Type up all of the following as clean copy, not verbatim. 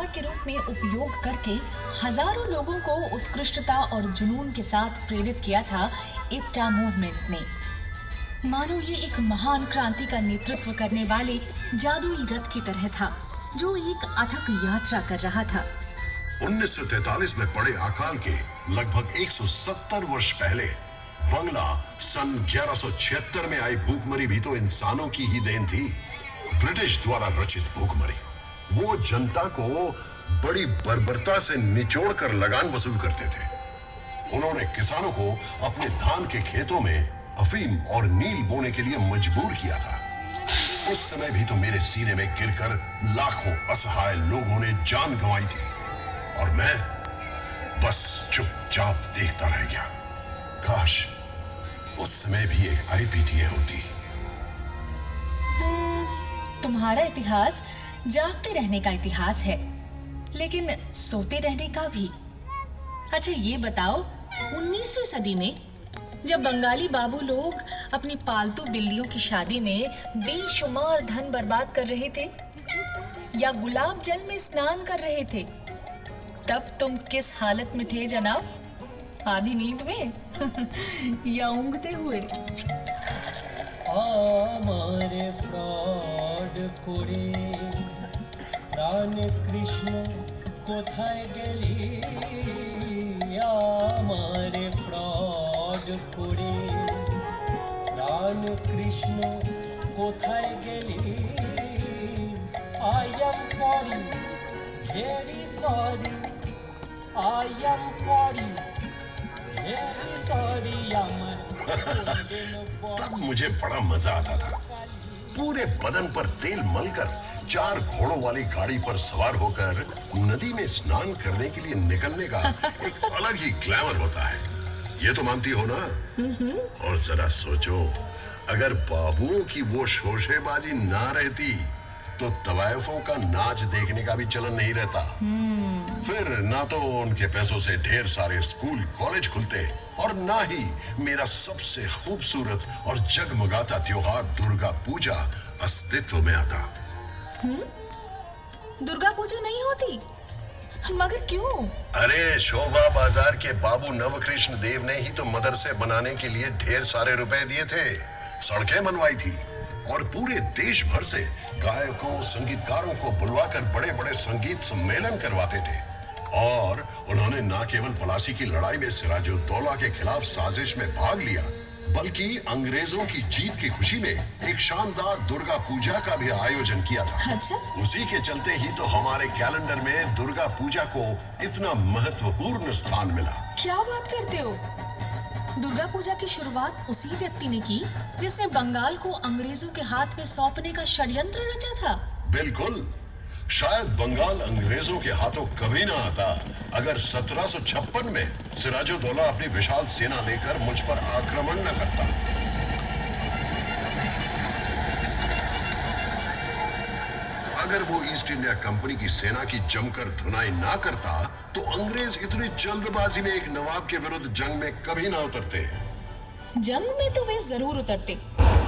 हथियार के रूप में उपयोग करके हजारों लोगों को उत्कृष्टता और जुनून के साथ प्रेरित किया था इप्टा मूवमेंट ने। मानो ये एक महान क्रांति का नेतृत्व करने वाले जादुई रथ की तरह था जो एक अथक यात्रा कर रहा था। 1943 में पड़े अकाल के लगभग 170 वर्ष पहले बंगला सन 1176 में आई भूखमरी भी तो इंसानों की ही देन थी। ब्रिटिश द्वारा रचित भूखमरी वो जनता को बड़ी बर्बरता से निचोड़ कर लगान वसूल करते थे। उन्होंने किसानों को अपने धान के खेतों में अफीम और नील बोने के लिए मजबूर किया था। उस समय भी तो मेरे सीने में गिरकर लाखों असहाय लोगों ने जान गंवाई थी और मैं बस चुपचाप देखता रह गया। काश उस समय भी एक आईपीटीए होती। तुम्हारा इतिहास जागते रहने का इतिहास है, लेकिन सोते रहने का भी। अच्छा ये बताओ, 19वीं सदी में जब बंगाली बाबू लोग अपनी पालतू बिल्लियों की शादी में बेशुमार धन बर्बाद कर रहे थे या गुलाब जल में स्नान कर रहे थे, तब तुम किस हालत में थे जनाब? आधी नींद में या ऊँघते हुए? আমারে ফ্রড করে প্রাণ কৃষ্ণ কোথায় গেলি, আমারে ফ্রড করে প্রাণ কৃষ্ণ কোথায় গেলি। I am sorry, very sorry, I am sorry, very sorry, আমার तब मुझे बड़ा मजा आता था। पूरे बदन पर तेल मलकर 4 घोड़ों वाली गाड़ी पर सवार होकर नदी में स्नान करने के लिए निकलने का एक अलग ही ग्लैमर होता है। ये तो मानती हो ना? और जरा सोचो, अगर बाबुओं की वो शोशेबाजी ना रहती तो तवायफों का नाच देखने का भी चलन नहीं रहता। फिर ना तो उनके पैसों से ढेर सारे स्कूल कॉलेज खुलते और ना ही मेरा सबसे खूबसूरत और जगमगाता त्योहार दुर्गा पूजा अस्तित्व में आता। दुर्गा पूजा नहीं होती? मगर क्यों? अरे शोभा बाजार के बाबू नवकृष्ण देव ने ही तो मदरसे बनाने के लिए ढेर सारे रुपए दिए थे, सड़कें बनवाई थी और पूरे देश भर से गायकों संगीतकारों को बुलवाकर बड़े बड़े संगीत सम्मेलन करवाते थे। और उन्होंने न केवल पलासी की लड़ाई में सिराजुद्दौला के खिलाफ साजिश में भाग लिया, बल्कि अंग्रेजों की जीत की खुशी में एक शानदार दुर्गा पूजा का भी आयोजन किया था। अच्छा? उसी के चलते ही तो हमारे कैलेंडर में दुर्गा पूजा को इतना महत्वपूर्ण स्थान मिला। क्या बात करते हो? दुर्गा पूजा की शुरुआत उसी व्यक्ति ने की जिसने बंगाल को अंग्रेजों के हाथ में सौंपने का षड्यंत्र रचा था। बिल्कुल। शायद बंगाल अंग्रेजों के हाथों कभी ना आता अगर 1756 में सिराजुद्दौला अपनी विशाल सेना लेकर मुझ पर आक्रमण न करता। अगर वो ईस्ट इंडिया कंपनी की सेना की जमकर धुनाई ना करता तो अंग्रेज इतनी जल्दबाजी में एक नवाब के विरुद्ध जंग में कभी ना उतरते। जंग में तो वे जरूर उतरते,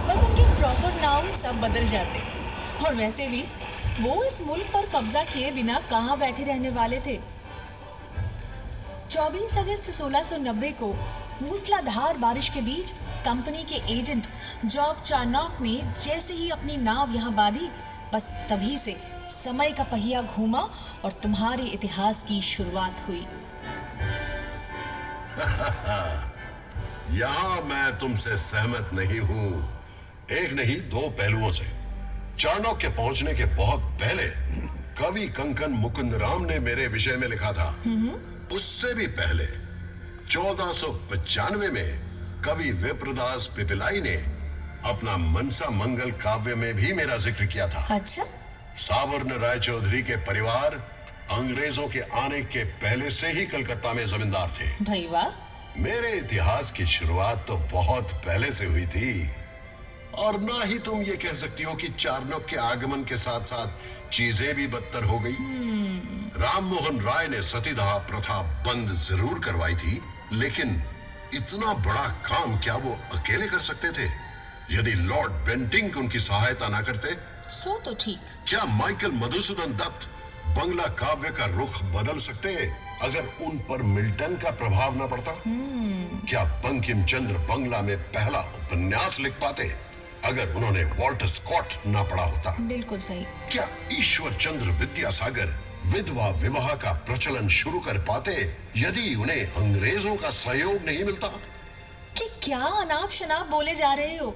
बस उनके प्रॉपर नाउन सब बदल जाते। और वैसे भी वो इस मुल्क पर कब्जा किए बिना कहां बैठे रहने वाले थे। 24 अगस्त 1690 को मूसलाधार बारिश के बीच कंपनी के एजेंट जॉब चार्नॉक ने जैसे ही अपनी नाव यहां बांधी, बस तभी से समय का पहिया घूमा और तुम्हारे इतिहास की शुरुआत हुई। यहां मैं तुमसे सहमत नहीं हूं, एक नहीं 2 पहलुओं से। चाणक्य के पहुंचने के बहुत पहले कवि कंकन मुकुंदराम ने मेरे विषय में लिखा था। उससे भी पहले 1495 में कवि विप्रदास पिपिलाई ने अपना मनसा मंगल काव्य में भी मेरा जिक्र किया था। अच्छा? सावर्ण राय चौधरी के परिवार अंग्रेजों के आने के पहले से ही कलकत्ता में जमींदार थे। भाई वाह! मेरे इतिहास की शुरुआत तो बहुत पहले से हुई थी। और ना ही तुम ये कह सकती हो कि चाणक्य के आगमन के साथ साथ चीजें भी बदतर हो गई। राम मोहन राय ने सतीदाह प्रथा बंद जरूर करवाई थी, लेकिन इतना बड़ा काम क्या वो अकेले कर सकते थे? यदि लॉर्ड बेंटिंक उनकी सहायता ना करते? सो तो ठीक। क्या माइकल मधुसूदन दत्त बंगला काव्य का रुख बदल सकते अगर उन पर मिल्टन का प्रभाव न पड़ता? क्या बंकिम चंद्र बंगला में पहला उपन्यास लिख पाते अगर उन्होंने वॉल्टर स्कॉट ना पढ़ा होता? बिल्कुल सही। क्या ईश्वर चंद्र विद्यासागर विधवा विवाह का प्रचलन शुरू कर पाते यदि उन्हें अंग्रेजों का सहयोग नहीं मिलता? कि क्या अनाप शनाप बोले जा रहे हो?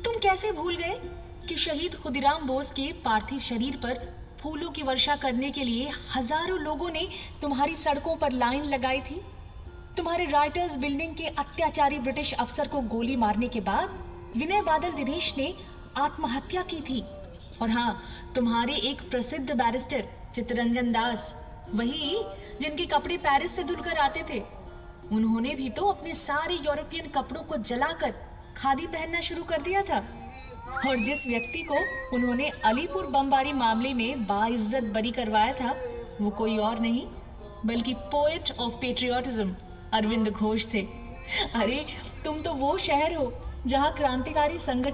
तुम कैसे भूल गए कि शहीद खुदीराम बोस के पार्थिव शरीर पर फूलों की वर्षा करने के लिए हजारों लोगों ने तुम्हारी सड़कों पर लाइन लगाई थी? तुम्हारे राइटर्स बिल्डिंग के अत्याचारी ब्रिटिश अफसर को गोली मारने के बाद विनय बादल दिनेश ने आत्महत्या की थी। और हाँ, तुम्हारे एक प्रसिद्ध बैरिस्टर चित्तरंजन दास, वही जिनके कपड़े पेरिस से धुलकर आते थे, उन्होंने भी तो अपने सारे यूरोपियन कपड़ों को जलाकर खादी पहनना शुरू कर दिया था। और जिस व्यक्ति को उन्होंने अलीपुर बमबारी मामले में बाइज्जत बरी करवाया था, वो कोई और नहीं बल्कि poet of patriotism Arvind Ghosh थे। अरे तुम तो वो शहर हो जहाँ क्रांतिकारी संगठन